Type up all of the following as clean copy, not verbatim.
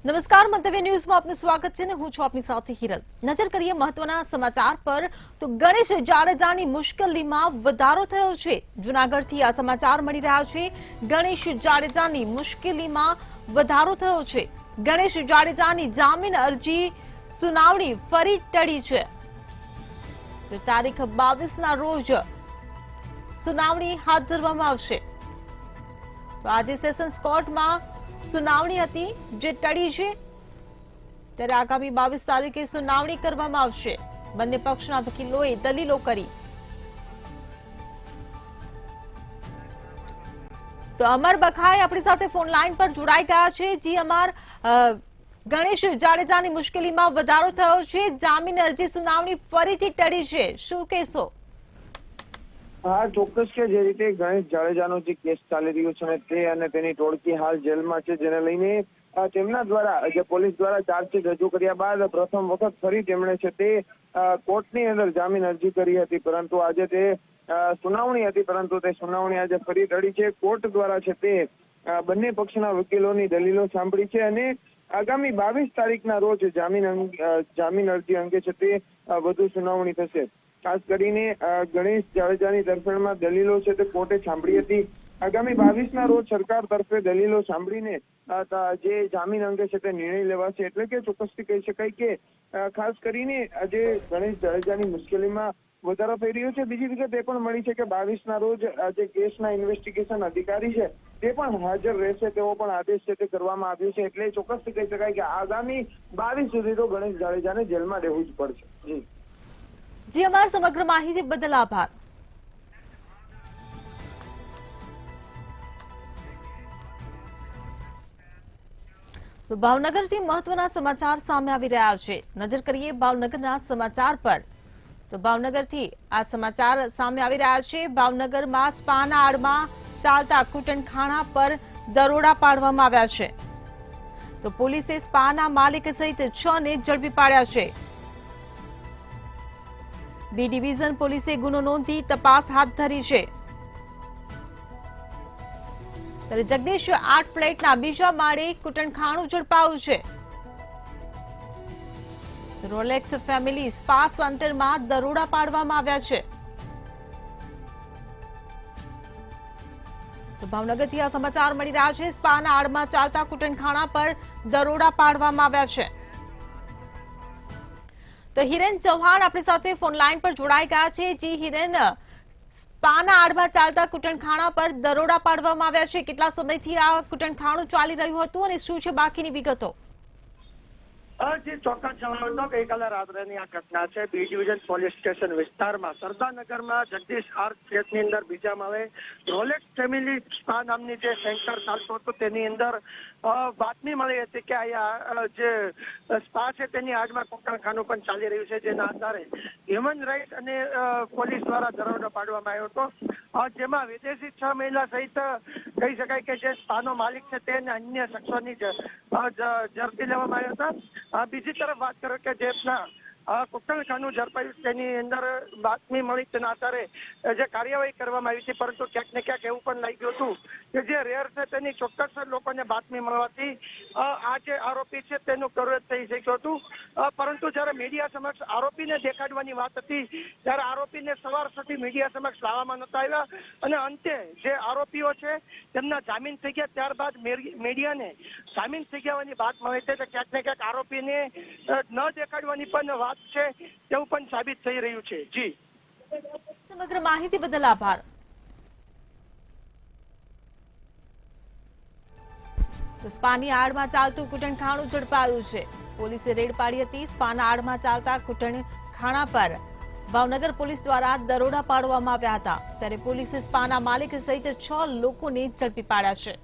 નમસ્કાર, મંતવ્ય ન્યૂઝમાં આપનું સ્વાગત છે ને હું છું આપની સાથે હિરલ। નજર કરીએ મહત્વના સમાચાર પર તો ગણેશ જાડેજાની મુશ્કેલીમાં વધારો થયો છે। જૂનાગઢથી આ સમાચાર મળી રહ્યા છે। ગણેશ જાડેજાની મુશ્કેલીમાં વધારો થયો છે। ગણેશ જાડેજાની જામીન અરજી સુનાવણી ફરી ટળી છે। તો તારીખ 22ના રોજ સુનાવણી હાથ ધરવામાં આવશે। તો આજે સેશન્સ કોર્ટમાં સુનાવણી હતી જે ટળી છે, ત્યારે આગામી 22 તારીખે સુનાવણી કરવામાં આવશે। બંને પક્ષના વકીલોએ દલીલો કરી। તો અમર બખાઈ આપણી સાથે ફોન લાઈન પર જોડાઈ ગયા છે। જી અમર, ગણેશ જાડેજાની મુશ્કેલીમાં વધારો થયો છે, જામીન અરજી સુનાવણી ફરીથી ટળી છે, શું કહેશો? હા, ચોક્કસ કે જે રીતે ગણેશ જાડેજાનો જે કેસ ચાલી રહ્યો છે તે અને તેની ટોળકી હાલ જેલમાં છે, જેને લઈને તેમના દ્વારા જે પોલીસ દ્વારા ચાર્જશીટ રજૂ કર્યા બાદ પ્રથમ વખત ફરી તેમણે છે તે કોર્ટની અંદર જામીન અરજી કરી હતી, પરંતુ આજે તે સુનાવણી હતી, પરંતુ તે સુનાવણી આજે ફરી ટળી છે। કોર્ટ દ્વારા છે તે બંને પક્ષના વકીલોની દલીલો સાંભળી છે અને આગામી 22 તારીખના રોજ જામીન અરજી અંગે છે તે વધુ સુનાવણી થશે। ખાસ કરીને ગણેશ જાડેજાની તરફેણમાં દલીલો છે તે કોર્ટે સાંભળી હતી। આગામી 22ના રોજ સરકાર તરફે દલીલો સાંભળીને જે જામીન અંગે છે તે નિર્ણય લેવાશે। એટલે કે ચોક્કસથી કહી શકાય કે ખાસ કરીને આજે ગણેશ જાડેજાની મુશ્કેલીમાં વધારો થઈ રહ્યો છે। બીજી વિગત એ પણ મળી છે કે 22ના રોજ જે કેસના ઇન્વેસ્ટિગેશન અધિકારી છે તે પણ હાજર રહેશે, તેવો પણ આદેશ છે તે કરવામાં આવ્યો છે। એટલે ચોક્કસથી કહી શકાય કે આગામી 22 સુધી તો ગણેશ જાડેજાને જેલમાં રહેવું જ પડશે। જી અમારા સમગ્ર માહિતી બદલ આભાર। તો ભાવનગરથી મહત્વના સમાચાર સામે આવી રહ્યા છે। નજર કરીએ ભાવનગરના સમાચાર પર। તો ભાવનગરથી આ સમાચાર સામે આવી રહ્યા છે। ભાવનગરમાં સ્પાના આડમાં ચાલતા કૂટણખાણા પર દરોડા પાડવામાં આવ્યા છે। તો પોલીસે સ્પાના માલિક સહિત 6 ને ઝડપી પાડ્યા છે। બી ડિવિઝન પોલીસે ગુનો નોંધી તપાસ હાથ ધરી છે। ત્યારે જગદીશ 8 ફ્લેટના બીજા માળે કૂટણખાણું ઝડપાયું છે। રોલેક્સ ફેમિલી સ્પા સેન્ટરમાં દરોડા પાડવામાં આવ્યા છે। તો ભાવનગરથી આ સમાચાર મળી રહ્યા છે। સ્પાના આડમાં ચાલતા કૂટણખાણા પર દરોડા પાડવામાં આવ્યા છે। તો હિરેન ચૌહાણ આપણી સાથે ફોન લાઈન પર જોડાઈ ગયા છે। જી હિરેન, સ્પાના આડમાં ચાલતા કૂટણખાણા પર દરોડા પાડવામાં આવ્યા છે, કેટલા સમયથી આ કૂટણખાણું ચાલી રહ્યું હતું અને શું છે બાકીની વિગતો? જે ચોક્કસ જણાવ્યું હતો ગઈકાલે રાત્રેની આ ઘટના છે બી ડિવિઝન પોલીસ સ્ટેશન વિસ્તારમાં સરદારનગરમાં જગદીશ આર્ટ ફ્લેટની અંદર બીજા માળે રોલેક્સ ફેમિલી સ્પા નામની જે સેન્ટર ચાલતું હતું તેની અંદર બાતમી મળી હતી કે અહીંયા જે સ્પા છે તેની આડમાં કૂટણખાનું પણ ચાલી રહ્યું છે, જેના આધારે હ્યુમન રાઇટ અને પોલીસ દ્વારા દરોડો પાડવામાં આવ્યો હતો, જેમાં વિદેશી 6 મહિલા સહિત કહી શકાય કે જે સ્પાનો માલિક છે તેને અન્ય શખ્સોની ઝડપી લેવામાં આવ્યા હતા। બીજી તરફ વાત કરો કે જેના કૂટણખાનું ઝડપાયું તેની અંદર બાતમી મળી તેના આધારે જે કાર્યવાહી કરવામાં આવી હતી, પરંતુ ક્યાંક ને ક્યાંક એવું પણ લાગ્યું હતું કે જે રેર છે તેની ચોક્કસ લોકોને બાતમી મળવાથી આ જે આરોપી છે તેનું કવરેજ થઈ શક્યું હતું, પરંતુ જયારે મીડિયા સમક્ષ આરોપીને દેખાડવાની વાત હતી ત્યારે આરોપીને સવાર સુધી મીડિયા સમક્ષ લાવવામાં નહોતા આવ્યા અને અંતે જે આરોપીઓ છે તેમના જામીન થઈ ગયા ત્યારબાદ મીડિયાને જામીન થઈ ગયાની વાત મળી છે, ક્યાંક ને ક્યાંક આરોપીને ન દેખાડવાની પણ વાત છે તેવું પણ સાબિત થઈ રહ્યું છે। જી, સમગ્ર માહિતી બદલ આભાર। તો સ્પાની આડમાં ચાલતું કૂટણખાણું ઝડપાયું છે। પોલીસે રેડ પાડી હતી। સ્પાના આડમાં ચાલતા કૂટણખાણા પર ભાવનગર પોલીસ દ્વારા દરોડા પાડવામાં આવ્યા હતા, ત્યારે પોલીસે સ્પાના માલિક સહિત 6 લોકોને ઝડપી પાડ્યા છે।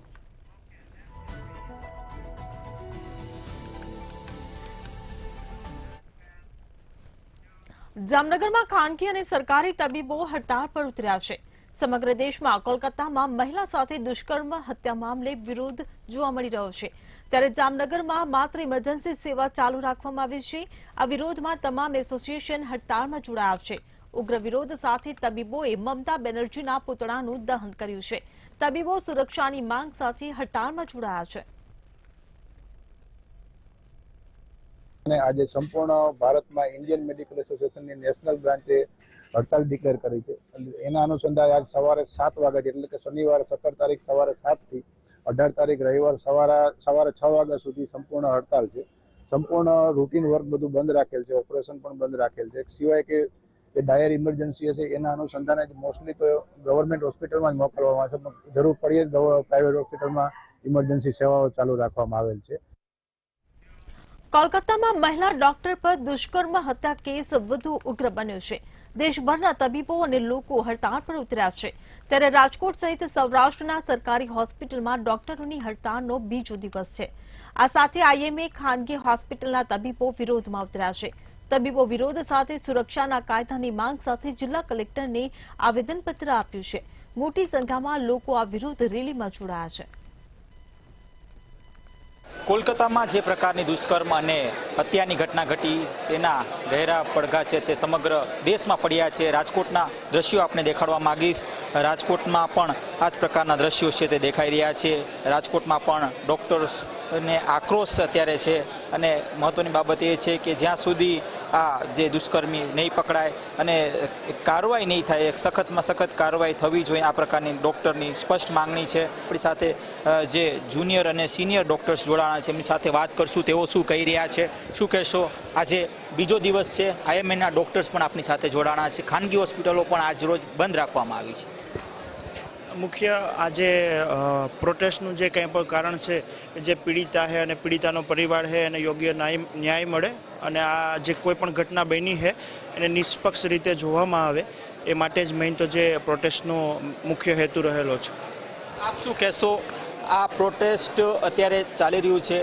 જામનગરમાં ખાનગી અને સરકારી તબીબો હડતાળ પર ઉતર્યા છે। સમગ્ર દેશમાં કોલકાતામાં મહિલા સાથે દુષ્કર્મ હત્યા મામલે વિરોધ જોવા મળી રહ્યો છે, ત્યારે જામનગરમાં માત્ર ઇમરજન્સી સેવા ચાલુ રાખવામાં આવી છે। આ વિરોધમાં તમામ એસોસિએશન હડતાળમાં જોડાયા છે। ઉગ્ર વિરોધ સાથે તબીબોએ મમતા બેનર્જીના પુતળાનું દહન કર્યું છે। તબીબો સુરક્ષાની માંગ સાથે હડતાળમાં જોડાયા છે। અને આજે સંપૂર્ણ ભારતમાં ઇન્ડિયન મેડિકલ એસોસિએશનની નેશનલ બ્રાન્ચે હડતાલ ડિક્લેર કરી છે. એના અનુસંધાને આજ સવારે 7 વાગ્યાથી એટલે કે શનિવાર 17 તારીખ સવારે 7 થી 18 તારીખ રવિવાર સવારે 6 વાગ્યા સુધી સંપૂર્ણ હડતાલ છે. સંપૂર્ણ રૂટીન વર્ક બધું બંધ રાખેલ છે, ઓપરેશન પણ બંધ રાખેલ છે. સિવાય કે ડાયર ઇમરજન્સી હશે એના અનુસંધાને મોસ્ટલી તો ગવર્મેન્ટ હોસ્પિટલમાં જ મોકલવામાં આવે છે, પણ જરૂર પડીએ પ્રાઇવેટ હોસ્પિટલમાં ઇમરજન્સી સેવાઓ ચાલુ રાખવામાં આવેલ છે. કોલકાતામાં મહિલા ડોક્ટર પર દુષ્કર્મ હત્યા કેસ વધુ ઉગ્ર બન્યો છે. દેશભરના તબીબો અને લોકો હડતાળ પર ઉતર્યા છે. ત્યારે રાજકોટ સહિત સૌરાષ્ટ્રના સરકારી હોસ્પિટલમાં ડોક્ટરોની હડતાળનો બીજો દિવસ છે. આ સાથે આઈએમએ ખાનગી હોસ્પિટલના તબીબો વિરોધમાં ઉતર્યા છે. તબીબો વિરોધ સાથે સુરક્ષાના કાયદાની માંગ સાથે જિલ્લા કલેક્ટરને આવેદનપત્ર આપ્યું છે. મોટી સંખ્યામાં લોકો આ વિરોધ રેલીમાં જોડાયા છે. કોલકાતામાં જે પ્રકારની દુષ્કર્મ અને હત્યાની ઘટના ઘટી તેના ગહેરા પડઘા છે તે સમગ્ર દેશમાં પડ્યા છે. રાજકોટના દ્રશ્યો આપણે દેખાડવા માંગીશ. રાજકોટમાં પણ આ જ પ્રકારના દ્રશ્યો છે તે દેખાઈ રહ્યા છે. રાજકોટમાં પણ ડોક્ટર્સને આક્રોશ અત્યારે છે અને મહત્વની બાબત એ છે કે જ્યાં સુધી આ જે દુષ્કર્મી નહીં પકડાય અને કાર્યવાહી નહીં થાય, એક સખતમાં સખત કાર્યવાહી થવી જોઈએ, આ પ્રકારની ડોક્ટરની સ્પષ્ટ માંગણી છે. આપણી સાથે જે જુનિયર અને સિનિયર ડોક્ટર્સ જોડાણા છે એમની સાથે વાત કરશું. તેઓ શું કહી રહ્યા છે, શું કહેશો? આજે બીજો દિવસ છે. આઈએમએના ડોક્ટર્સ પણ આપણી સાથે જોડાણા છે. ખાનગી હોસ્પિટલો પણ આજ રોજ બંધ રાખવામાં આવી છે. મુખ્ય આજે પ્રોટેસ્ટનું જે કંઈ પણ કારણ છે, જે પીડિતા છે અને પીડિતાનો પરિવાર છે એને યોગ્ય ન્યાય મળે અને આ જે કોઈ પણ ઘટના બની છે એને નિષ્પક્ષ રીતે જોવામાં આવે, એ માટે જ મેઇન તો જે પ્રોટેસ્ટનો મુખ્ય હેતુ રહેલો છે. આપ શું કહેશો? આ પ્રોટેસ્ટ અત્યારે ચાલી રહ્યું છે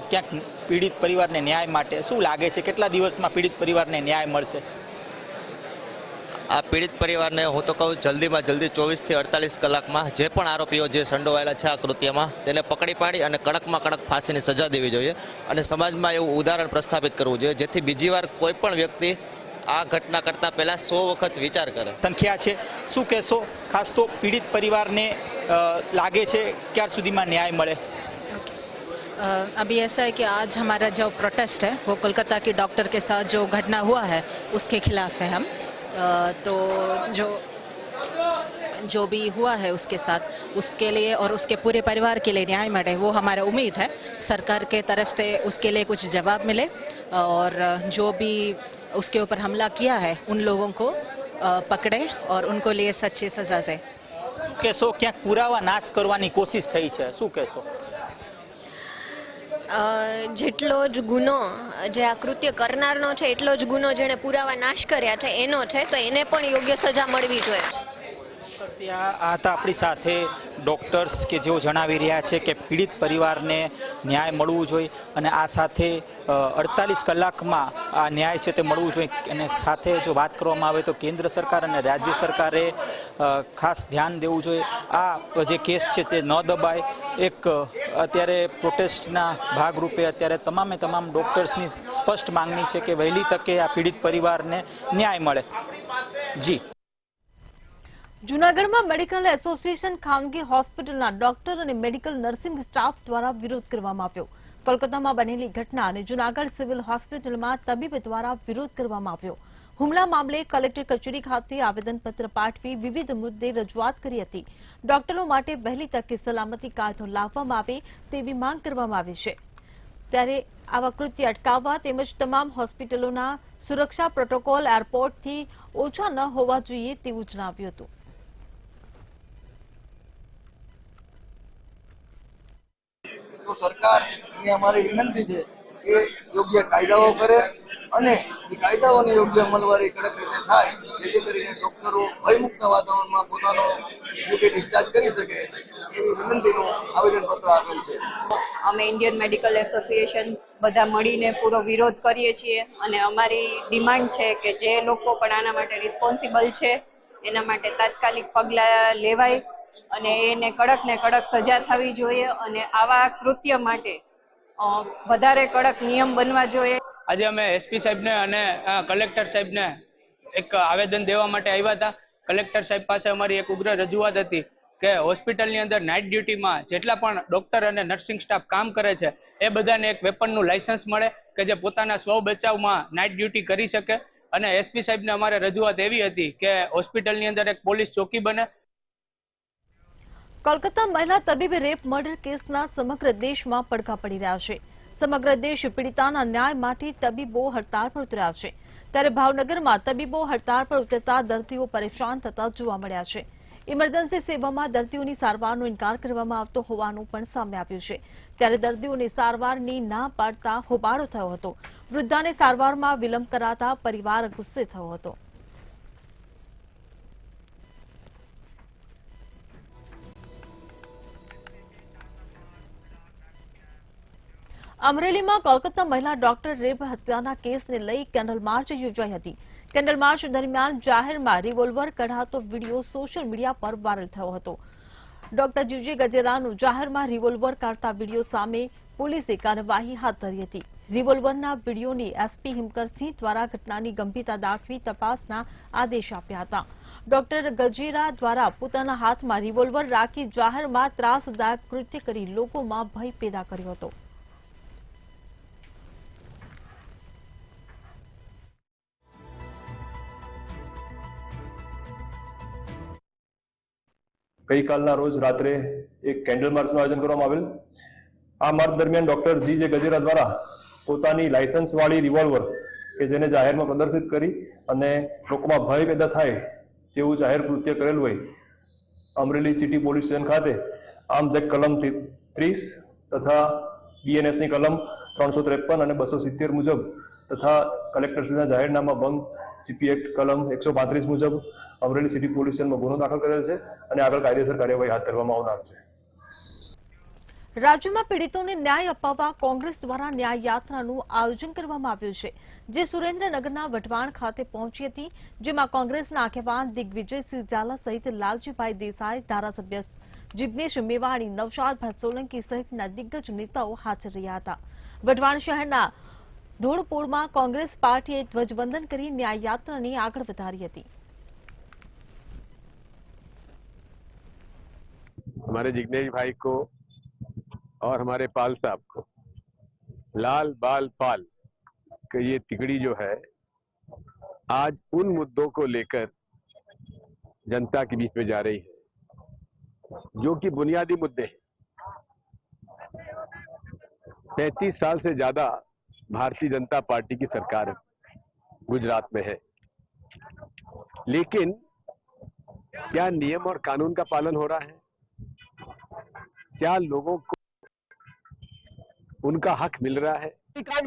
ક્યાંક પીડિત પરિવારને ન્યાય માટે. શું લાગે છે કેટલા દિવસમાં પીડિત પરિવારને ન્યાય મળશે? આ પીડિત પરિવારને હું તો કહું જલ્દીમાં જલ્દી 24 થી 48 કલાકમાં જે પણ આરોપીઓ જે સંડોવાયેલા છે આ કૃત્યમાં તેને પકડી પાડી અને કડકમાં કડક ફાંસીની સજા દેવી જોઈએ અને સમાજમાં એવું ઉદાહરણ પ્રસ્થાપિત કરવું જોઈએ જેથી બીજી વાર કોઈ પણ વ્યક્તિ આ ઘટના કરતા પહેલા 100 વખત વિચાર કરે. સંખ્યા છે, શું કહેશો? ખાસ તો પીડિત પરિવારને લાગે છે ક્યાર સુધીમાં ન્યાય મળે? अभी ऐसा है कि आज हमारा जो प्रोटेस्ट है वो कोलकाता की डॉक्टर के साथ जो घटना हुआ है उसके खिलाफ है हम. तो जो भी हुआ है उसके साथ उसके लिए और उसके पूरे परिवार के लिए न्याय मिले वो हमारा उम्मीद है. सरकार के तरफ से उसके लिए कुछ जवाब मिले और जो भी उसके ऊपर हमला किया है उन लोगों को पकड़े और उनको लिए सच्ची सजा से. શું કહેશો? ક્યાંક પુરાવા નાશ કરવાની કોશિશ થઈ છે, શું કહેશો? જેટલો જ ગુનો જે આ કૃત્ય કરનારનો છે એટલો જ ગુનો જેણે પુરાવા નાશ કર્યા છે એનો છે, તો એને પણ યોગ્ય સજા મળવી જોઈએ. આ હતા આપણી સાથે ડોક્ટર્સ કે જેઓ જણાવી રહ્યા છે કે પીડિત પરિવારને ન્યાય મળવું જોઈએ અને આ સાથે 48 કલાકમાં આ ન્યાય છે તે મળવું જોઈએ. અને સાથે જો વાત કરવામાં આવે તો કેન્દ્ર સરકાર અને રાજ્ય સરકારે ખાસ ધ્યાન દેવું જોઈએ. આ જે કેસ છે તે ન દબાય. એક અત્યારે પ્રોટેસ્ટના ભાગરૂપે અત્યારે તમામ ડોક્ટર્સની સ્પષ્ટ માંગણી છે કે વહેલી તકે આ પીડિત પરિવારને ન્યાય મળે. જી. જૂનાગઢમાં મેડિકલ એસોસિએશન ખાનગી હોસ્પિટલના ડોક્ટર અને મેડિકલ નર્સિંગ સ્ટાફ દ્વારા વિરોધ કરવામાં આવ્યો. કોલકાતામાં બનેલી ઘટના અને જૂનાગઢ સિવિલ હોસ્પિટલમાં તબીબ દ્વારા વિરોધ કરવામાં આવ્યો. હુમલા મામલે કલેક્ટર કચેરી ખાતે આવેદનપત્ર પાઠવી વિવિધ મુદ્દે રજૂઆત કરી હતી. ડોક્ટરો માટે વહેલી તકે સલામતી કાયદો લાવવામાં આવે તેવી માંગ કરવામાં આવી છે. ત્યારે આવા કૃત્ય અટકાવવા તેમજ તમામ હોસ્પિટલોના સુરક્ષા પ્રોટોકોલ એરપોર્ટથી ઓછા ન હોવા જોઈએ તેવું જણાવ્યું હતું. તો સરકારને અમારી વિનંતી છે કે યોગ્ય કાયદાઓ કરે અને એ કાયદાઓની યોગ્ય અમલવારી કડક રીતે થાય જેથી કરીને ડોક્ટરો ભયમુક્ત વાતાવરણમાં પોતાનો ડ્યુટી ડિસ્ચાર્જ કરી શકે એવી વિનંતીનું આવેદનપત્ર આપેલ છે. અમે ઇન્ડિયન મેડિકલ એસોસિએશન બધા મળીને પૂરો વિરોધ કરીએ છીએ અને અમારી ડિમાન્ડ છે કે જે લોકો પણ આના માટે રિસ્પોન્સિબલ છે એના માટે તાત્કાલિક પગલાં લેવાય અને એને કડક ને કડક સજા થવી જોઈએ અને આવા કૃત્ય માટે વધારે કડક નિયમ બનવા જોઈએ. આજે અમે એસપી સાહેબને અને કલેક્ટર સાહેબને એક આવેદન દેવા માટે આવ્યા હતા. કલેક્ટર સાહેબ પાસે અમારી એક ઉગ્ર રજૂઆત હતી કે હોસ્પિટલની અંદર નાઇટ ડ્યુટીમાં જેટલા પણ ડોક્ટર અને નર્સિંગ સ્ટાફ કામ કરે છે એ બધાને એક વેપનનું લાયસન્સ મળે કે જે પોતાના સ્વ બચાવમાં નાઇટ ડ્યુટી કરી શકે. અને એસપી સાહેબને અમારે રજૂઆત એવી હતી કે હોસ્પિટલની અંદર એક પોલીસ ચોકી બને. કોલકાતા મહિલા તબીબે રેપ મર્ડર કેસના સમગ્ર દેશમાં પડઘા પડી રહ્યા છે. સમગ્ર દેશ પીડિતાના ન્યાય માટે તબીબો હડતાળ પર ઉતર્યા છે. ત્યારે ભાવનગરમાં તબીબો હડતાળ પર ઉતરતા દર્દીઓ પરેશાન થતા જોવા મળ્યા છે. ઇમરજન્સી સેવામાં દર્દીઓની સારવારનો ઇનકાર કરવામાં આવતો હોવાનું પણ સામે આવ્યું છે. ત્યારે દર્દીઓને સારવારની ના પાડતા હોબાળો થયો હતો. વૃદ્ધાને સારવારમાં વિલંબ કરાતા પરિવાર ગુસ્સે થયો હતો. અમરેલીમાં કોલકાતા મહિલા ડોક્ટર રેપ હત્યાના કેસને લઈ કેન્ડલ માર્ચ યોજાઈ હતી. કેન્ડલ માર્ચ દરમિયાન જાહેરમાં રિવોલ્વર કઢાતો વિડીયો સોશિયલ મીડિયા પર વાયરલ થયો હતો. ડોક્ટર જીજે ગજેરાનું જાહેરમાં રિવોલ્વર કાઢતા વિડીયો સામે પોલીસે કાર્યવાહી હાથ ધરી હતી. રિવોલ્વરના વિડીયોની એસપી હિમકરસિંહ દ્વારા ઘટનાની ગંભીરતા દાખવી તપાસના આદેશ આપ્યા હતા. ડોક્ટર ગજેરા દ્વારા પોતાના હાથમાં રિવોલ્વર રાખી જાહેરમાં ત્રાસદાયક કૃત્ય કરી લોકોમાં ભય પેદા કર્યો હતો. ગઈકાલના રોજ રાત્રે એક કેન્ડલ માર્ચનું આયોજન કરવામાં આવેલ. આ માર્ચ દરમિયાન ડોક્ટર જીજે ગજેરા દ્વારા પોતાની લાયસન્સ વાળી રિવોલ્વર કે જેને જાહેરમાં પ્રદર્શિત કરી અને લોકોમાં ભય પેદા થાય તેવું જાહેર કૃત્ય કરેલું હોય અમરેલી સિટી પોલીસ સ્ટેશન ખાતે આર્મ્સ એક્ટ કલમ 30 તથા બીએનએસની કલમ 353 અને 270 મુજબ તથા કલેક્ટરશ્રીના જાહેરનામા ભંગ જીપી એક્ટ કલમ 135 મુજબ અમરેલી સિટી પોલીસ સ્ટેશનમાં ગુનો દાખલ કરેલ છે અને આગળ કાયદેસર કાર્યવાહી હાથ ધરવામાં આવનાર છે. રાજ્યમાં પીડિતોને ન્યાય અપાવવા કોંગ્રેસ દ્વારા ન્યાય યાત્રાનું આયોજન કરવામાં આવ્યું છે, જે સુરેન્દ્રનગરના વઢવાણ ખાતે પહોંચી હતી. જેમાં કોંગ્રેસના આગેવાન દિગ્વિજયસિંહ ઝાલા સહિત લાલજીભાઈ દેસાઈ, ધારાસભ્ય જિગ્નેશ મેવાણી, નવશાદભાઈ સોલંકી સહિતના દિગ્ગજ નેતાઓ હાજર રહ્યા હતા. વઢવાણ શહેરના ધોળપોળમાં કોંગ્રેસ પાર્ટીએ ધ્વજવંદન કરી ન્યાય યાત્રાને આગળ વધારી હતી. हमारे जिग्नेश भाई को और हमारे पाल साहब को लाल बाल पाल कि ये तिकड़ी जो है आज उन मुद्दों को लेकर जनता के बीच में जा रही है जो कि बुनियादी मुद्दे हैं. 35 साल से ज्यादा भारतीय जनता पार्टी की सरकार गुजरात में है, लेकिन क्या नियम और कानून का पालन हो रहा है? क्या लोगों को उनका हक मिल रहा है?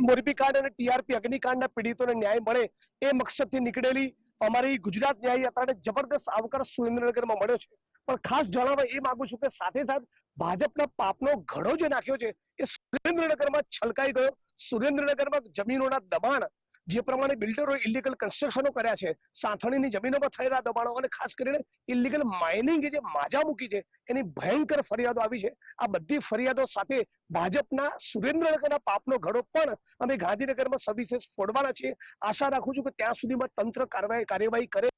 મોરબી કાંડ અને ટીઆરપી અગ્નિકાંડના પીડિતોને ન્યાય મળે એ મકસદથી નીકળેલી અમારી ગુજરાત ન્યાય યાત્રાને જબરદસ્ત આવકાર સુરેન્દ્રનગરમાં મળ્યો છે. પણ ખાસ જણાવવા એ માંગુ છું કે સાથે સાથે ભાજપના પાપનો ઘડો જે નાખ્યો છે એ સુરેન્દ્રનગરમાં છલકાઈ ગયો. સુરેન્દ્રનગરમાં જમીનોના દબાણ જે પ્રમાણે બિલ્ડરો ઇલીગલ કન્સ્ટ્રક્શનો કર્યા છે, સાંથણીની જમીનોમાં થયેલા દબાણો અને ખાસ કરીને ઇલીગલ માઇનિંગ જે માજા મૂકી છે એની ભયંકર ફરિયાદો આવી છે. આ બધી ફરિયાદો સાથે ભાજપના સુરેન્દ્રનગરના પાપનો ઘડો પણ અમે ગાંધીનગરમાં સવિશેષ ફોડવાના છીએ. આશા રાખું છું કે ત્યાં સુધીમાં તંત્ર કાર્યવાહી કરે.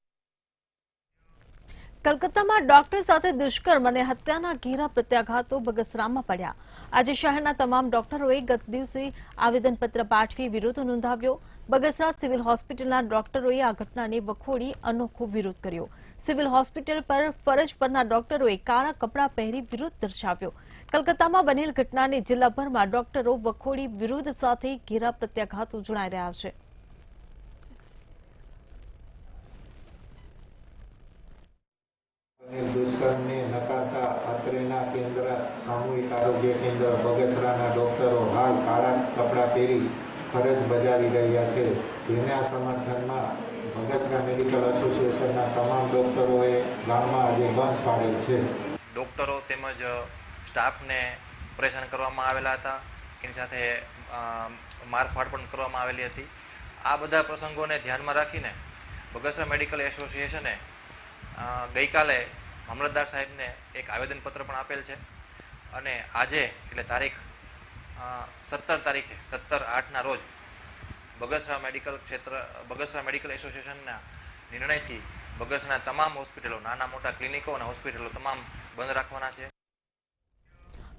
કલકત્તામાં ડોક્ટર સાથે દુષ્કર્મ અને હત્યાના ઘેરા પ્રત્યાઘાતો બગસરામાં પડ્યા. આજે શહેરના તમામ ડોક્ટરોએ ગત દિવસે આવેદનપત્ર પાઠવી વિરોધ નોંધાવ્યો. બગસરા સિવિલ હોસ્પિટલના ડોક્ટરોએ આ ઘટનાને વખોડી અનોખો વિરોધ કર્યો. સિવિલ હોસ્પિટલ પર ફરજ પરના ડોક્ટરોએ કાળા કપડાં પહેરી વિરોધ દર્શાવ્યો. કલકત્તામાં બનેલ ઘટનાને જિલ્લાભરમાં ડોક્ટરો વખોડી વિરોધ સાથે ઘેરા પ્રત્યાઘાતો જણાઈ રહ્યા છે. દુષ્કર્મને નકારતા અત્રેના કેન્દ્ર સામૂહિક આરોગ્ય કેન્દ્ર બગસરાના ડોક્ટરો હાલ કાળા કપડાં પહેરી ફરજ બજાવી રહ્યા છે. જેના સમર્થનમાં બગસરા મેડિકલ એસોસિએશનના તમામ ડોક્ટરોએ ગામમાં આજે બંધ પાડેલ છે. ડોક્ટરો તેમજ સ્ટાફને પરેશાન કરવામાં આવેલા હતા. એની સાથે મારફાડ પણ કરવામાં આવેલી હતી. આ બધા પ્રસંગોને ધ્યાનમાં રાખીને બગસરા મેડિકલ એસોસિએશને ગઈકાલે મામલતદાર સાહેબને એક આવેદનપત્ર પણ આપેલ છે અને આજે એટલે તારીખ 17/8ના રોજ બગસરા મેડિકલ એસોસિએશનના નિર્ણયથી બગસરાના તમામ હોસ્પિટલો, નાના મોટા ક્લિનિકો અને હોસ્પિટલો તમામ બંધ રાખવાના છે.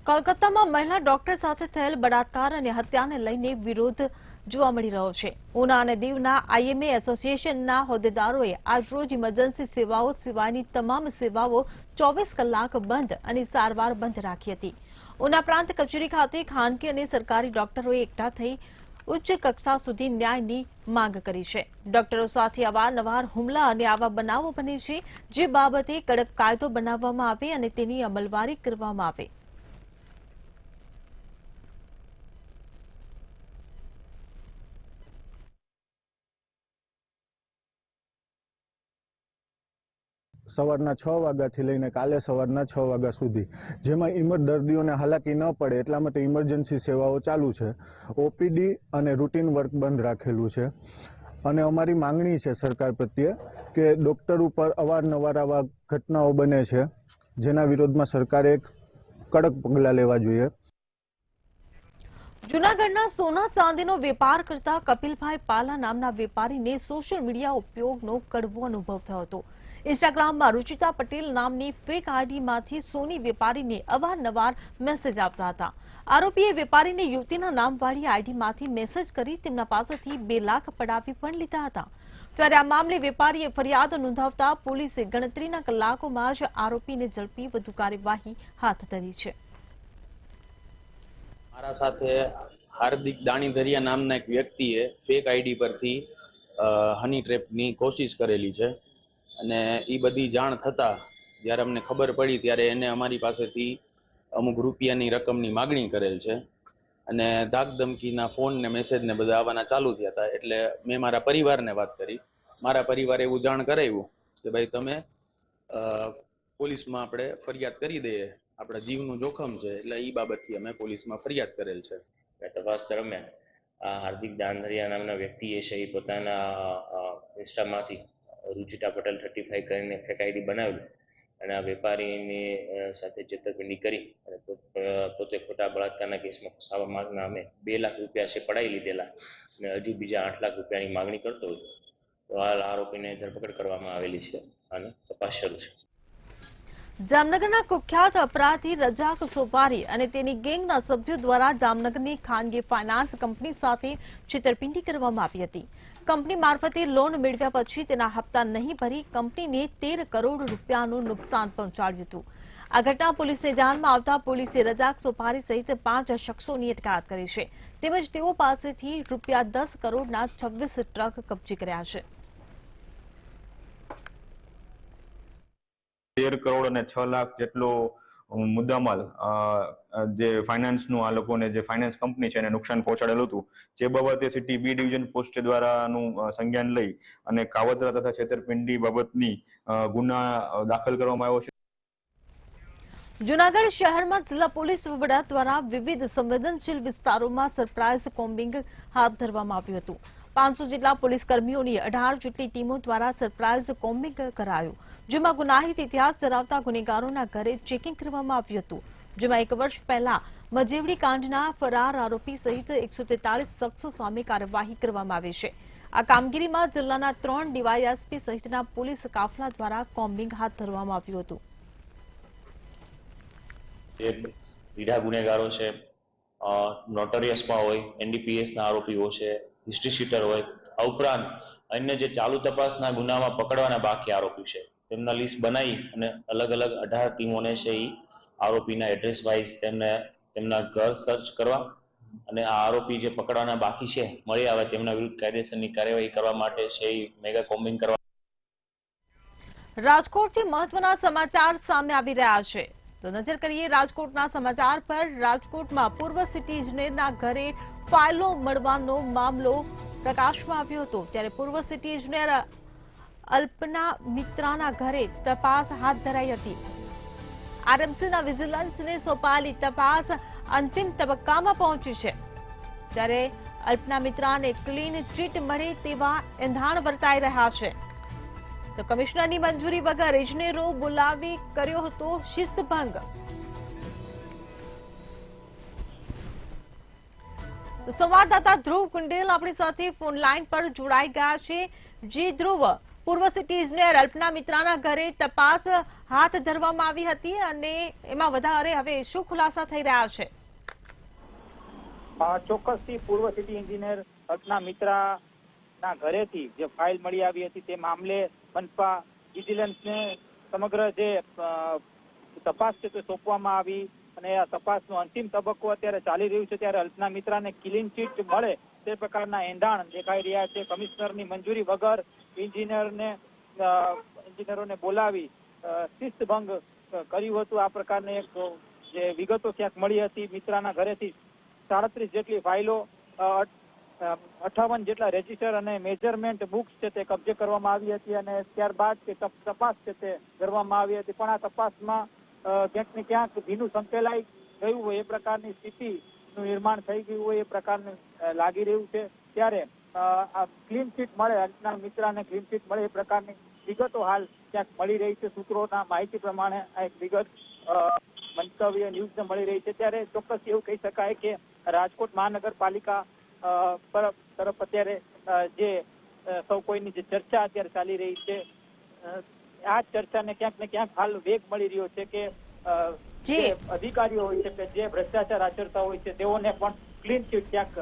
કોલકાતામાં મહિલા ડોક્ટર સાથે થયેલ બળાત્કાર અને હત્યાને લઈને વિરોધ જોવા મળી રહ્યો છે. ઉના અને દીવના આઈએમએ એસોસિએશનના હોદ્દેદારોએ આજરોજ ઇમરજન્સી સેવાઓ સિવાયની તમામ સેવાઓ 24 કલાક બંધ અને સારવાર બંધ રાખી હતી. ઉના પ્રાંત કચેરી ખાતે ખાનગી અને સરકારી ડોક્ટરોએ એકઠા થઈ ઉચ્ચ કક્ષા સુધી ન્યાયની માંગ કરી છે. ડોક્ટરો સાથે અવારનવાર હુમલા અને આવા બનાવો બને છે, જે બાબતે કડક કાયદો બનાવવામાં આવે અને તેની અમલવારી કરવામાં આવે. સવારના 6 વાગ્યાથી લઈને કાલે સવારના 6 વાગ્યા સુધી, જેમાં દર્દીઓને હાલાકી ન પડે એટલા માટે ઇમરજન્સી સેવાઓ ચાલુ છે. ઓપીડી અને રૂટીન વર્ક બંધ રાખેલું છે. અને અમારી માંગણી છે સરકાર પ્રત્યે કે ડૉક્ટર ઉપર અવારનવાર આવા ઘટનાઓ બને છે, જેના વિરોધમાં સરકારે કડક પગલાં લેવા જોઈએ. જૂનાગઢના સોના ચાંદીનો વેપાર કરતા કપિલભાઈ પાલા નામના વેપારીને સોશિયલ મીડિયા ઉપયોગનો કડવો અનુભવ થયો હતો. ઇન્સ્ટાગ્રામમાં રુચિતા પટેલ નામની ફેક આઈડીમાંથી સોની વેપારીને અવારનવાર મેસેજ આવતા હતા. આરોપીએ વેપારીને યુવતીના નામવાળી આઈડીમાંથી મેસેજ કરી તેમના પાસેથી 2 લાખ પડાવી પણ લીધા હતા. ત્યારે આ મામલે વેપારીએ ફરિયાદ નોંધાવતા પોલીસે ગણતરીના કલાકોમાં જ આરોપીને ઝડપી વધુ કાર્યવાહી હાથ ધરી છે. મારા સાથે હાર્દિક દાણીધરિયા નામના એક વ્યક્તિએ ફેક આઈડી પરથી હની ટ્રેપની કોશિશ કરેલી છે અને એ બધી જાણ થતા જ્યારે અમને ખબર પડી ત્યારે એને અમારી પાસેથી અમુક રૂપિયાની રકમની માગણી કરેલ છે અને ધાક ધમકીના ફોન ને મેસેજ ને બધા આવવાના ચાલુ થયા હતા. એટલે મેં મારા પરિવારને વાત કરી. મારા પરિવારે એવું જાણ કરાવ્યું કે ભાઈ તમે પોલીસમાં આપણે ફરિયાદ કરી દઈએ, આપણા જીવનું જોખમ છે. એટલે એ બાબતથી અમે પોલીસમાં ફરિયાદ કરેલ છે. તપાસ દરમિયાન આ હાર્દિક દાંધરિયા નામના વ્યક્તિએ છે એ પોતાના ઇન્સ્ટામાંથી રુચિતા પટેલ 35 કરીને ફેક આઈડી બનાવેલું અને આ વેપારીની સાથે છેતરપિંડી કરી અને પોતે ખોટા બળાત્કારના કેસમાં ફસાવવા નામે 2 લાખ રૂપિયા છે પડાવી લીધેલા અને હજુ બીજા 8 લાખ રૂપિયાની માગણી કરતો હતો. તો હાલ આરોપીને ધરપકડ કરવામાં આવેલી છે અને તપાસ શરૂ છે. જામનગરના કુખ્યાત અપરાધી રજાક સોપારી અને તેની ગેંગના સભ્યો દ્વારા જામનગરની ખાનગી ફાઇનાન્સ કંપની સાથે છેતરપિંડી કરવામાં આવી હતી. કંપની મારફતે લોન મેળવ્યા પછી તેના હપ્તા નહીં ભરી કંપનીને 13 કરોડ રૂપિયાનું નુકસાન પહોંચાડ્યું હતું. આ ઘટના પોલીસને ધ્યાનમાં આવતા પોલીસે રજાક સોપારી સહિત 5 શખ્સોની અટકાયત કરી છે. તેમજ તેઓ પાસેથી રૂપિયા 10 કરોડના 26 ટ્રક કબજે કર્યા છે. 13 કરોડ અને 6 લાખ જેટલો મુદ્દામાલ જે ફાઇનાન્સનું આ લોકોને જે ફાઇનાન્સ કંપની છે એને નુકસાન પહોંચાડેલું હતું. જે બાબતે સિટી બી ડિવિઝન પોસ્ટ દ્વારાનું સંજ્ઞાન લઈ અને કાવતરા તથા છેતરપિંડી બાબતની ગુના દાખલ કરવામાં આવ્યો છે. જૂનાગઢ શહેરમાં જિલ્લા પોલીસ વડા દ્વારા વિવિધ સંવેદનશીલ વિસ્તારોમાં સરપ્રાઇઝ કોમ્બિંગ હાથ ધરવામાં આવ્યું હતું. 500 જેટલા પોલીસ કર્મીઓની 18 જેટલી ટીમો દ્વારા સરપ્રાઇઝ કોમ્બિંગ કરાયું, જેમાં ગુનાહિત ઇતિહાસ ધરાવતા ગુનેગારોના ઘરે ચેકિંગ કરવામાં આવ્યું હતું. જેમાં 1 વર્ષ પહેલા મજેવડી કાંડના ફરાર આરોપી સહિત 143 શખ્સો સામે કાર્યવાહી કરવામાં આવી છે. આ કામગીરીમાં જિલ્લાના 3 ડીવાયએસપી સહિતના પોલીસ કાફલા દ્વારા કોમ્બિંગ હાથ ધરવામાં આવ્યું હતું. રીઢા ગુનેગારો છે, નોટરિયસમાં હોય, એનડીપીએસના આરોપીઓ છે, હિસ્ટ્રી શીટર હોય, આ ઉપરાંત અન્ય જે ચાલુ તપાસના ગુનામાં પકડવાના બાકી આરોપી છે તેમના લિસ્ટ બનાવી અને અલગ અલગ 18 ટીમોને છે એ આરોપીના એડ્રેસ વાઇઝ તેમના ઘર સર્ચ કરવા અને આ આરોપી જે પકડવાના બાકી છે મળી આવે તેમના વિરુદ્ધ કાયદેસરની કાર્યવાહી કરવા માટે છે એ મેગા કોમ્બિંગ કરવા. રાજકોટથી મહત્વના સમાચાર સામે આવી રહ્યા છે. તો નજર કરીએ રાજકોટના સમાચાર પર. રાજકોટમાં પૂર્વ સિટી ઇજનેરના ઘરે ફાઇલો મળવાનો મામલો પ્રકાશમાં આવ્યો હતો. ત્યારે પૂર્વ સિટી ઇજનેર અલ્પના મિત્રાના ઘરે તપાસ હાથ ધરાઈ હતી. આરએમસીના વિજિલન્સને સોંપાયેલી તપાસ અંતિમ તબક્કામાં પહોંચી છે. ત્યારે અલ્પના મિત્રાને ક્લીન ચીટ મળે તેવા એંધાણ વર્તાઈ રહ્યા છે. તો કમિશનરની મંજૂરી વગર ઇજનેરો બોલાવી કર્યો હતો શિસ્તભંગ. તો સંવાદદાતા ધ્રુવ કુંડેલ આપણી સાથે ફોન લાઈન પર જોડાઈ ગયા છે. જી ધ્રુવ, પૂર્વ સિટી ઇજનેર અલ્પના મિત્રાના ઘરે તપાસ હાથ ધરવામાં આવી હતી અને એમાં વધારે હવે શું ખુલાસા થઈ રહ્યા છે? ચોક્કસથી પૂર્વ સિટી એન્જિનિયર અલ્પના મિત્રાના ઘરેથી જે ફાઇલ મળી આવી હતી તે મામલે મનપા વિજિલન્સને સમગ્ર જે તપાસ છે તે સોંપવામાં આવી અને આ તપાસનો અંતિમ તબક્કો અત્યારે ચાલી રહ્યું છે ત્યારે અલ્પના મિત્રાને ક્લીન ચીટ મળે તે પ્રકારના એંધાણ દેખાઈ રહ્યા છે. કમિશનરની મંજૂરી વગર એન્જિનિયરોને બોલાવી શિસ્તભંગ કર્યું હતું. આ પ્રકારની એક જે વિગતો ક્યાંક મળી હતી. મિત્રાના ઘરેથી 37 જેટલી ફાઇલો, 58 જેટલા રજીસ્ટર અને મેજરમેન્ટ બુક્સ છે તે કબજે કરવામાં આવી હતી અને ત્યારબાદ તપાસ છે તે કરવામાં આવી હતી. પણ આ તપાસમાં ક્યાંક ને ક્યાંક ભીનું સંકેલાઈ ગયું હોય એ પ્રકારની સ્થિતિનું નિર્માણ થઈ ગયું હોય એ પ્રકારનું લાગી રહ્યું છે. ત્યારે આ ક્લીન ચીટ મળે, અલ્પના મિત્રાને ક્લીન ચીટ મળે એ પ્રકારની વિગતો હાલ ક્યાંક મળી રહી છે. સૂત્રોના માહિતી પ્રમાણે આ એક વિગત મંતવ્ય ન્યૂઝને મળી રહી છે. ત્યારે ચોક્કસ એવું કહી શકાય કે રાજકોટ મહાનગરપાલિકા તરફ અત્યારે જે સૌ કોઈની જે ચર્ચા અત્યારે ચાલી રહી છે, આ ચર્ચાને ક્યાંક ને ક્યાંક હાલ વેગ મળી રહ્યો છે કે જે અધિકારીઓ હોય છે કે જે ભ્રષ્ટાચાર આચરતા હોય છે તેઓને પણ ક્લીન ચીટ ક્યાંક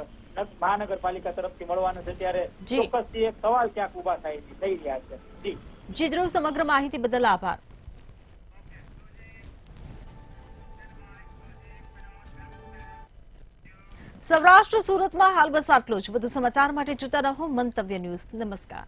મહાનગરપાલિકા તરફથી મળવાનું છે. ત્યારે ચોક્કસથી એક સવાલ ક્યાંક ઉભા થઈ રહ્યા છે. જી ધ્રુવ, સમગ્ર માહિતી બદલ આભાર. સૌરાષ્ટ્ર સુરતમાં હાલ બસ આટલું જ. વધુ સમાચાર માટે જોતા રહો મંતવ્ય ન્યૂઝ. નમસ્કાર.